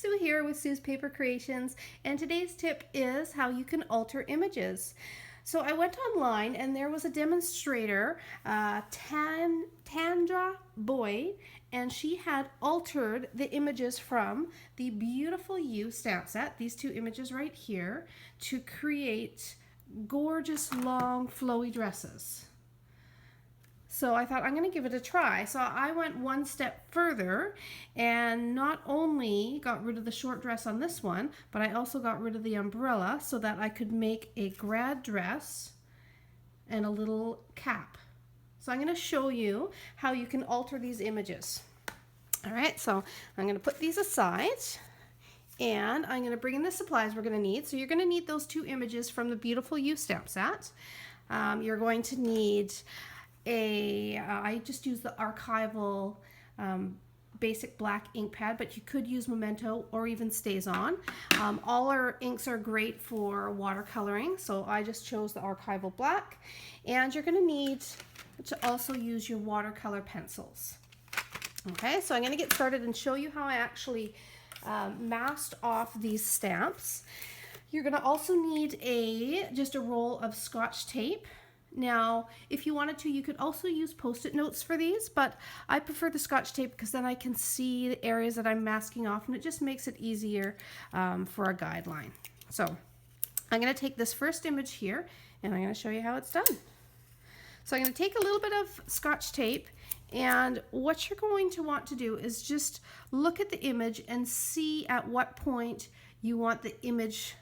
Sue here with Sue's Paper Creations, and today's tip is how you can alter images. So I went online and there was a demonstrator, Tandra Boyd, and she had altered the images from the Beautiful You stamp set, these two images right here, to create gorgeous long flowy dresses. So I thought I'm going to give it a try. So I went one step further and not only got rid of the short dress on this one, but I also got rid of the umbrella so that I could make a grad dress and a little cap. So I'm going to show you how you can alter these images. All right, so I'm going to put these aside and I'm going to bring in the supplies we're going to need. So you're going to need those two images from the Beautiful You stamp set. You're going to need I just use the archival basic black ink pad, but you could use Memento or even Stays On. All our inks are great for watercoloring, so I just chose the archival black. And you're going to need to also use your watercolor pencils. Okay, so I'm going to get started and show you how I actually masked off these stamps. You're going to also need just a roll of Scotch tape. Now, if you wanted to, you could also use Post-it notes for these, but I prefer the Scotch tape because then I can see the areas that I'm masking off and it just makes it easier for a guideline. So I'm going to take this first image here and I'm going to show you how it's done. So I'm going to take a little bit of Scotch tape, and what you're going to want to do is just look at the image and see at what point you want the image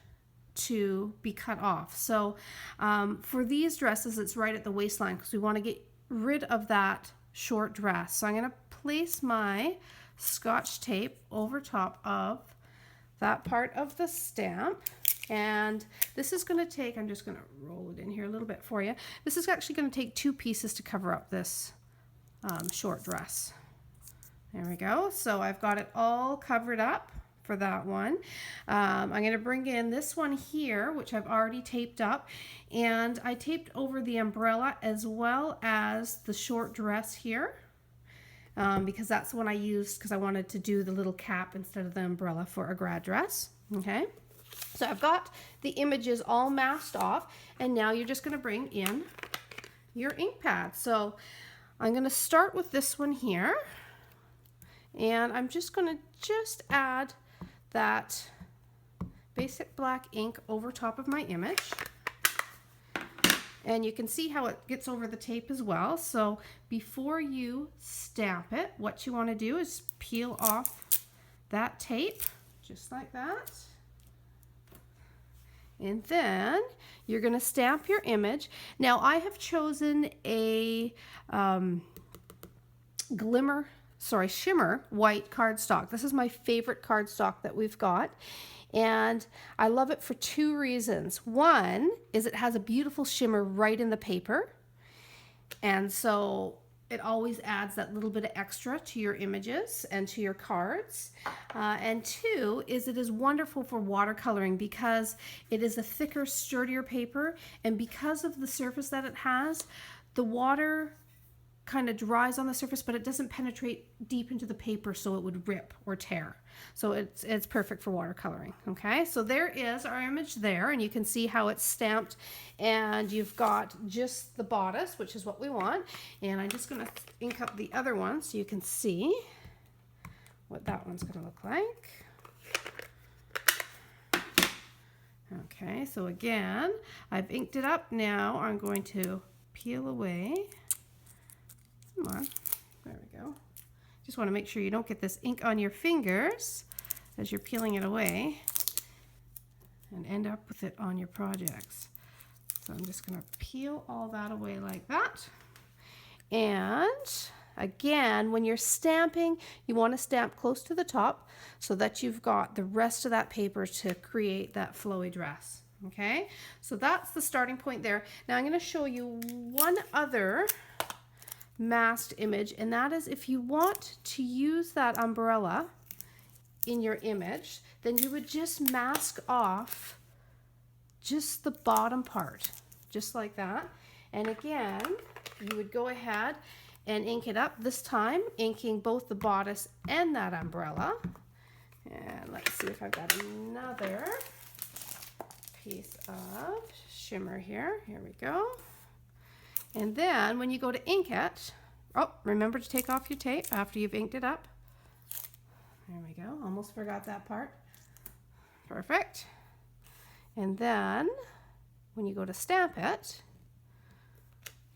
to be cut off. So for these dresses, it's right at the waistline because we want to get rid of that short dress. So I'm going to place my Scotch tape over top of that part of the stamp. And this is going to take, I'm just going to roll it in here a little bit for you. This is actually going to take 2 pieces to cover up this short dress. There we go. So I've got it all covered up for that one. I'm going to bring in this one here, which I've already taped up, and I taped over the umbrella as well as the short dress here because that's the one I used because I wanted to do the little cap instead of the umbrella for a grad dress. Okay, so I've got the images all masked off, and now you're just going to bring in your ink pad. So I'm going to start with this one here, and I'm just going to add that basic black ink over top of my image, and you can see how it gets over the tape as well. So before you stamp it, what you want to do is peel off that tape just like that, and then you're going to stamp your image. Now I have chosen a Shimmer white cardstock. This is my favorite cardstock that we've got, and I love it for 2 reasons. One is it has a beautiful shimmer right in the paper, and so it always adds that little bit of extra to your images and to your cards. And 2 is it is wonderful for watercoloring because it is a thicker, sturdier paper, and because of the surface that it has, the water kind of dries on the surface, but it doesn't penetrate deep into the paper so it would rip or tear. So it's perfect for watercoloring. Okay, so there is our image there, and you can see how it's stamped, and you've got just the bodice, which is what we want. And I'm just going to ink up the other one so you can see what that one's going to look like. Okay, so again, I've inked it up. Now I'm going to peel away. Come on, there we go. Just want to make sure you don't get this ink on your fingers as you're peeling it away and end up with it on your projects. So I'm just going to peel all that away like that. And again, when you're stamping, you want to stamp close to the top so that you've got the rest of that paper to create that flowy dress. Okay, so that's the starting point there. Now I'm going to show you one other masked image, and that is if you want to use that umbrella in your image, then you would just mask off just the bottom part, just like that. And again, you would go ahead and ink it up, this time inking both the bodice and that umbrella. And let's see if I've got another piece of shimmer here. Here we go. And then when you go to ink it, oh, remember to take off your tape after you've inked it up. There we go. Almost forgot that part. Perfect. And then when you go to stamp it,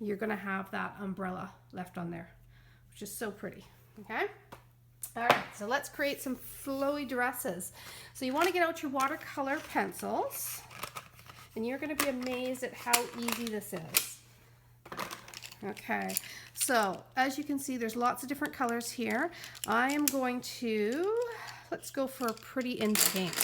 you're going to have that umbrella left on there, which is so pretty. Okay. All right, so let's create some flowy dresses. So you want to get out your watercolor pencils, and you're going to be amazed at how easy this is. Okay, so as you can see, there's lots of different colors here. I am going to, let's go for a pretty in pink.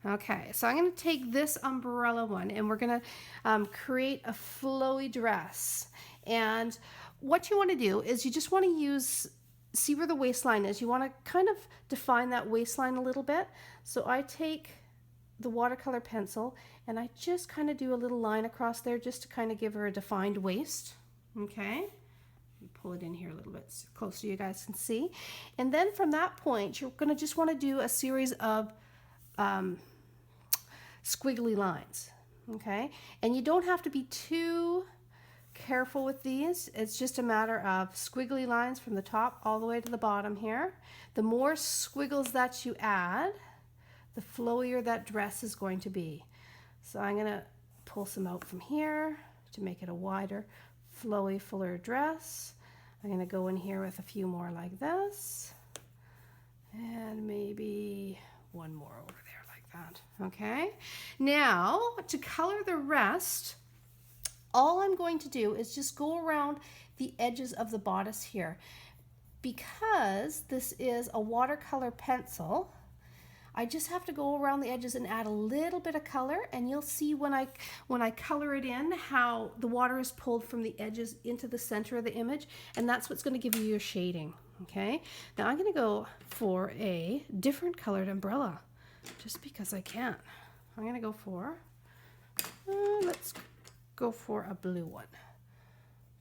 Okay, so I'm going to take this umbrella one, and we're going to create a flowy dress. And what you want to do is you just want to use, see where the waistline is. You want to kind of define that waistline a little bit. So I take the watercolor pencil and I just kind of do a little line across there just to kind of give her a defined waist. Okay, pull it in here a little bit closer so you guys can see. And then from that point, you're going to just want to do a series of squiggly lines. Okay, and you don't have to be too careful with these. It's just a matter of squiggly lines from the top all the way to the bottom here. The more squiggles that you add, the flowier that dress is going to be. So I'm going to pull some out from here to make it a wider, flowy, fuller dress. I'm going to go in here with a few more like this, and maybe one more over there like that. Okay, now to color the rest, all I'm going to do is just go around the edges of the bodice here. Because this is a watercolor pencil, I just have to go around the edges and add a little bit of color, and you'll see when I color it in how the water is pulled from the edges into the center of the image, and that's what's going to give you your shading. Okay, now I'm going to go for a different colored umbrella just because I can. I'm going to go for, let's go for a blue one,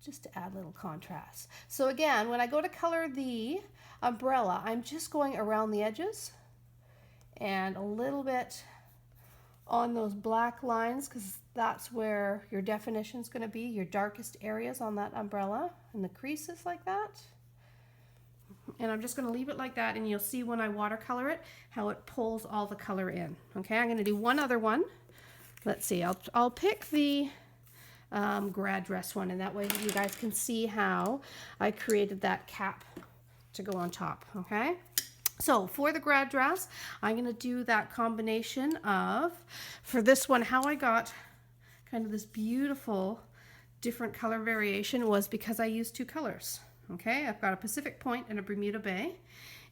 just to add a little contrast. So again, when I go to color the umbrella, I'm just going around the edges and a little bit on those black lines, because that's where your definition is going to be, your darkest areas on that umbrella, and the creases like that. And I'm just going to leave it like that, and you'll see when I watercolor it how it pulls all the color in. Okay, I'm going to do one other one. Let's see, I'll pick the Grad Dress one, and that way you guys can see how I created that cap to go on top. Okay, so for the Grad Dress, I'm going to do that combination of, for this one, how I got kind of this beautiful different color variation was because I used two colors. Okay, I've got a Pacific Point and a Bermuda Bay.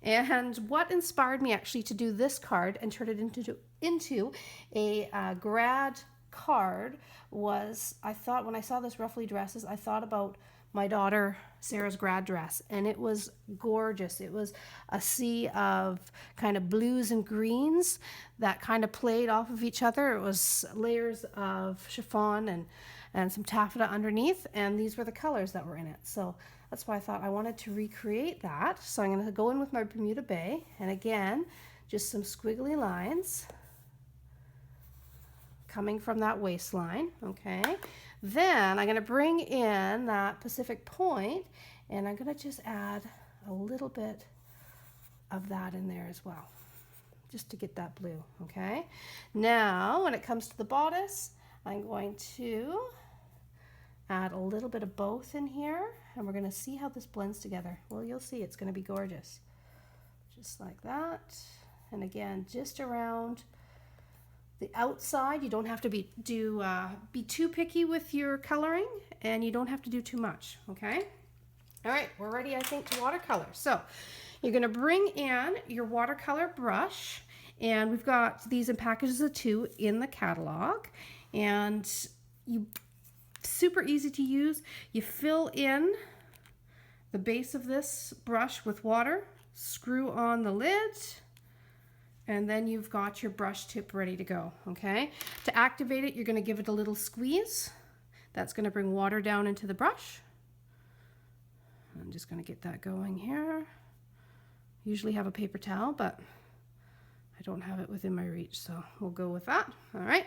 And what inspired me actually to do this card and turn it into a grad card was, I thought when I saw this ruffly dresses, I thought about my daughter Sarah's grad dress, and it was gorgeous. It was a sea of kind of blues and greens that kind of played off of each other. It was layers of chiffon and some taffeta underneath, and these were the colors that were in it. So that's why I thought I wanted to recreate that. So I'm going to go in with my Bermuda Bay, and again, just some squiggly lines coming from that waistline. Okay, then I'm going to bring in that Pacific Point, and I'm going to just add a little bit of that in there as well, just to get that blue. Okay, now when it comes to the bodice, I'm going to add a little bit of both in here, and we're going to see how this blends together. Well, you'll see it's going to be gorgeous, just like that. And again, just around the outside. You don't have to be too picky with your coloring, and you don't have to do too much. Okay, all right, we're ready, I think, to watercolor. So you're going to bring in your watercolor brush, and we've got these in packages of 2 in the catalog, and super easy to use. You fill in the base of this brush with water, screw on the lid, and then you've got your brush tip ready to go. Okay, to activate it, you're going to give it a little squeeze. That's going to bring water down into the brush. I'm just going to get that going here. Usually have a paper towel, but I don't have it within my reach, so we'll go with that. All right.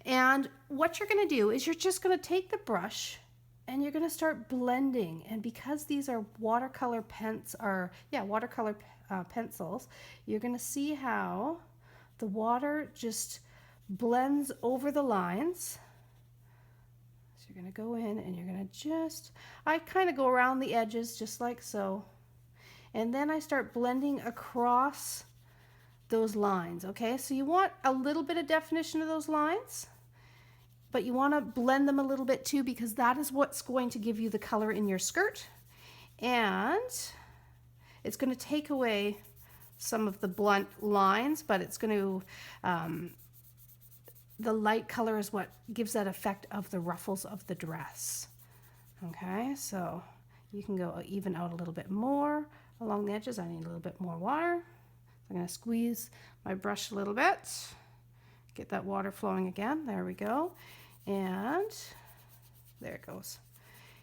And what you're going to do is you're just going to take the brush and you're going to start blending. And because these are watercolor pencils, you're going to see how the water just blends over the lines. So you're going to go in and you're going to I kind of go around the edges just like so. And then I start blending across those lines, okay? So you want a little bit of definition of those lines, but you want to blend them a little bit too, because that is what's going to give you the color in your skirt. And it's going to take away some of the blunt lines, but it's going to, the light color is what gives that effect of the ruffles of the dress. Okay, so you can go even out a little bit more along the edges. I need a little bit more water. I'm going to squeeze my brush a little bit, get that water flowing again. There we go. And there it goes.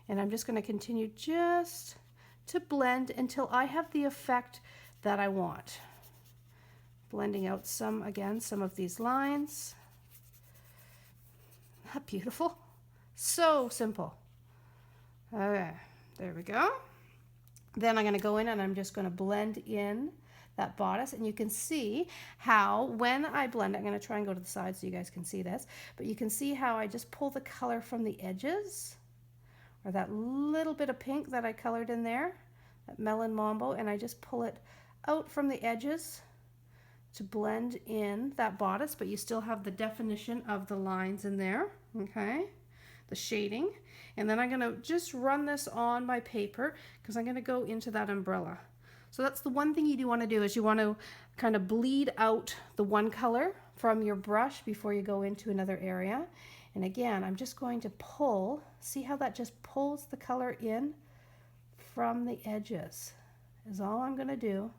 And I'm just going to continue just to blend until I have the effect that I want. Blending out some of these lines. Isn't that beautiful? So simple. Okay, there we go. Then I'm going to go in and I'm just going to blend in that bodice, and you can see how when I blend, I'm going to try and go to the side so you guys can see this, but you can see how I just pull the color from the edges, or that little bit of pink that I colored in there, that melon mambo, and I just pull it out from the edges to blend in that bodice, but you still have the definition of the lines in there, okay, the shading. And then I'm going to just run this on my paper because I'm going to go into that umbrella. So that's the one thing you do want to do, is you want to kind of bleed out the one color from your brush before you go into another area. And again, I'm just going to pull, see how that just pulls the color in from the edges is all I'm going to do.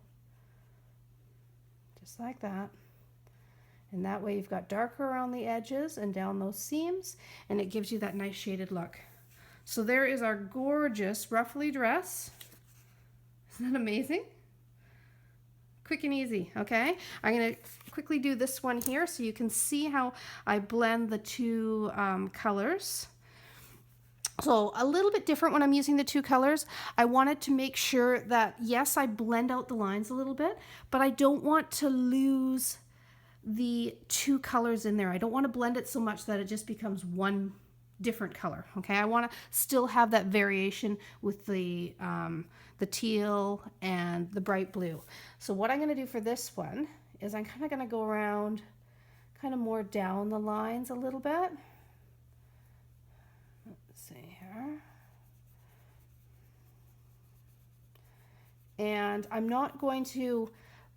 Just like that. And that way you've got darker around the edges and down those seams, and it gives you that nice shaded look. So there is our gorgeous ruffly dress. Isn't that amazing? Quick and easy, okay? I'm going to quickly do this one here so you can see how I blend the two colors. So a little bit different when I'm using the two colors. I wanted to make sure that, yes, I blend out the lines a little bit, but I don't want to lose the two colors in there. I don't want to blend it so much that it just becomes one different color, okay? I want to still have that variation with the teal and the bright blue. So what I'm going to do for this one is I'm kind of going to go around kind of more down the lines a little bit. Let's see here. And I'm not going to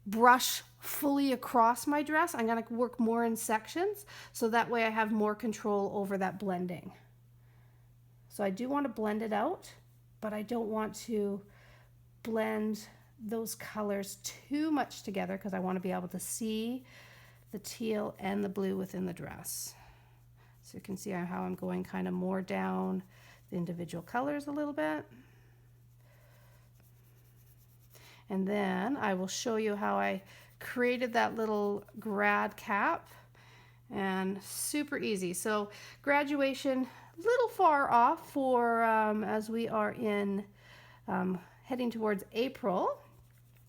brush fully across my dress. I'm going to work more in sections so that way I have more control over that blending. So I do want to blend it out, but I don't want to blend those colors too much together because I want to be able to see the teal and the blue within the dress. So you can see how I'm going kind of more down the individual colors a little bit. And then I will show you how I created that little grad cap, and super easy. So graduation, a little far off for as we are in heading towards April,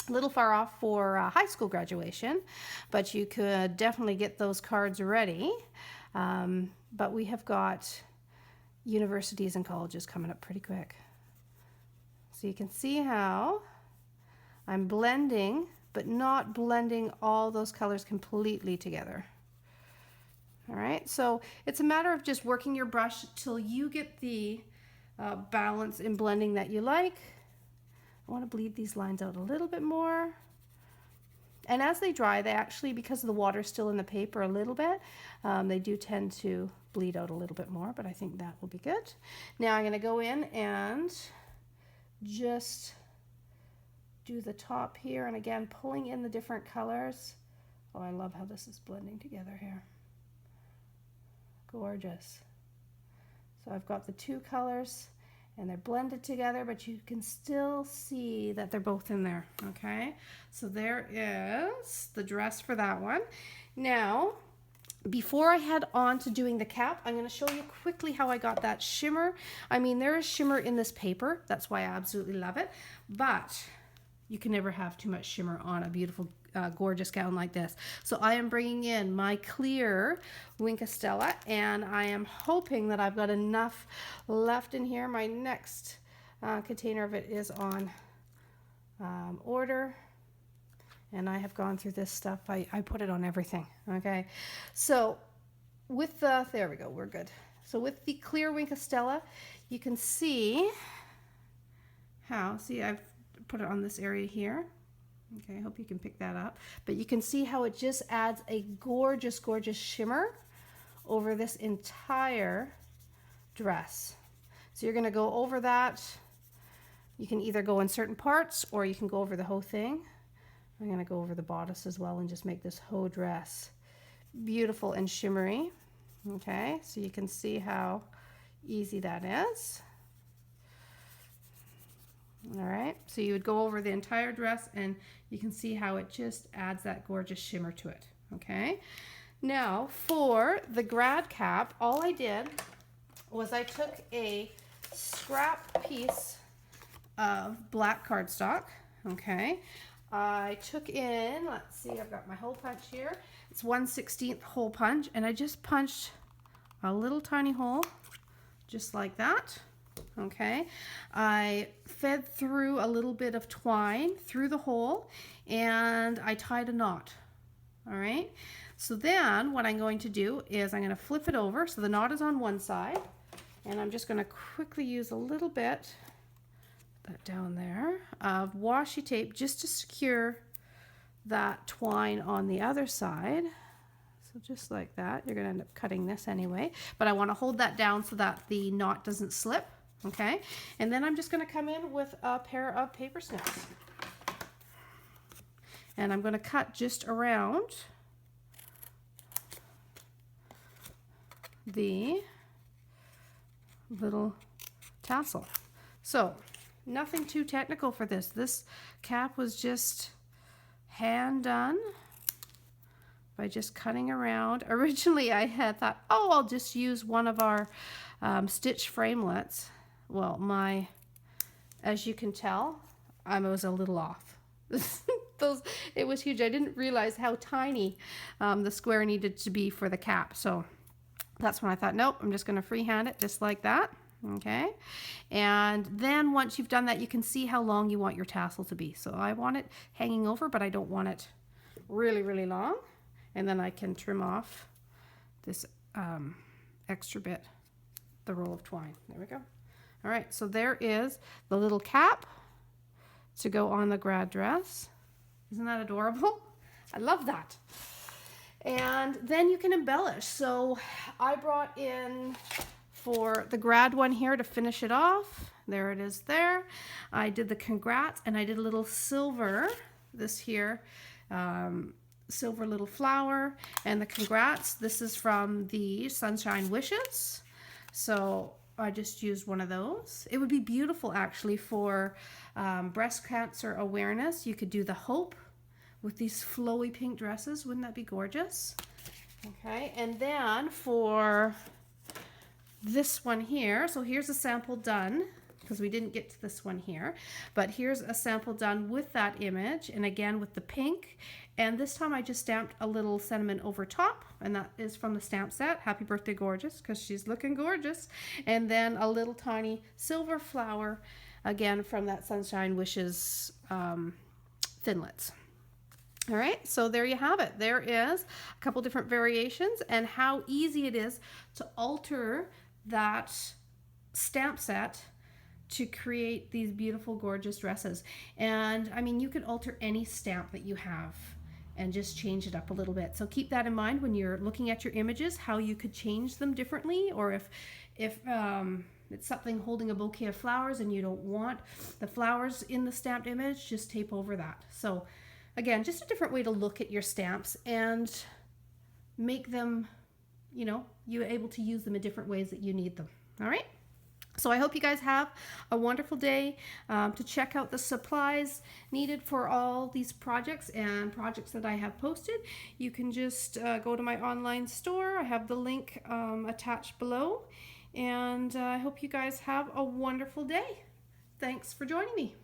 a little far off for high school graduation, but you could definitely get those cards ready. But we have got universities and colleges coming up pretty quick. So you can see how I'm blending, but not blending all those colors completely together. All right, so it's a matter of just working your brush till you get the balance in blending that you like. I want to bleed these lines out a little bit more. And as they dry, they actually, because the water's still in the paper a little bit, they do tend to bleed out a little bit more, but I think that will be good. Now I'm going to go in and just do the top here, and again pulling in the different colors. Oh, I love how this is blending together here. Gorgeous. So I've got the two colors, and they're blended together, but you can still see that they're both in there. Okay, so there is the dress for that one. Now, before I head on to doing the cap, I'm going to show you quickly how I got that shimmer. I mean, there is shimmer in this paper. That's why I absolutely love it. But you can never have too much shimmer on a beautiful, gorgeous gown like this. So I am bringing in my clear Wink Stella, and I am hoping that I've got enough left in here. My next container of it is on order. And I have gone through this stuff. I put it on everything, okay? So with the, there we go, we're good. So with the clear Wink Stella, you can see how, see I've put it on this area here. Okay, I hope you can pick that up. But you can see how it just adds a gorgeous, gorgeous shimmer over this entire dress. So you're gonna go over that. You can either go in certain parts or you can go over the whole thing. I'm going to go over the bodice as well and just make this whole dress beautiful and shimmery. Okay, so you can see how easy that is. All right, so you would go over the entire dress and you can see how it just adds that gorgeous shimmer to it. Okay, now for the grad cap, all I did was I took a scrap piece of black cardstock. Okay, I took in, let's see, I've got my hole punch here. It's 1/16 hole punch, and I just punched a little tiny hole, just like that. Okay, I fed through a little bit of twine through the hole, and I tied a knot. All right, so then what I'm going to do is I'm going to flip it over, so the knot is on one side, and I'm just going to quickly use a little bit, that down there, of washi tape just to secure that twine on the other side. So just like that. You're going to end up cutting this anyway, but I want to hold that down so that the knot doesn't slip. Okay, and then I'm just going to come in with a pair of paper snips, and I'm going to cut just around the little tassel. So nothing too technical for this. This cap was just hand done by just cutting around. Originally I had thought, oh, I'll just use one of our stitch framelits. Well, as you can tell, I was a little off. It was huge. I didn't realize how tiny the square needed to be for the cap. So that's when I thought, nope, I'm just going to freehand it just like that. Okay, and then once you've done that, you can see how long you want your tassel to be. So I want it hanging over, but I don't want it really, really long. And then I can trim off this extra bit, the roll of twine. There we go. All right, so there is the little cap to go on the grad dress. Isn't that adorable? I love that. And then you can embellish. So I brought in, for the grad one here to finish it off, there it is there. I did the congrats, and I did a little silver, this here, silver little flower, and the congrats. This is from the Sunshine Wishes. So I just used one of those. It would be beautiful actually for breast cancer awareness. You could do the hope with these flowy pink dresses. Wouldn't that be gorgeous? Okay, and then for this one here, so here's a sample done, because we didn't get to this one here, but here's a sample done with that image, and again with the pink, and this time I just stamped a little sentiment over top, and that is from the stamp set, Happy Birthday Gorgeous, because she's looking gorgeous, and then a little tiny silver flower, again from that Sunshine Wishes Thinlits. All right, so there you have it. There is a couple different variations, and how easy it is to alter that stamp set to create these beautiful, gorgeous dresses. And I mean, you could alter any stamp that you have and just change it up a little bit. So keep that in mind when you're looking at your images, how you could change them differently, or if it's something holding a bouquet of flowers and you don't want the flowers in the stamped image, just tape over that. So again, just a different way to look at your stamps and make them, you know, you're able to use them in different ways that you need them. All right. So I hope you guys have a wonderful day. To check out the supplies needed for all these projects and projects that I have posted, you can just go to my online store. I have the link attached below. And I hope you guys have a wonderful day. Thanks for joining me.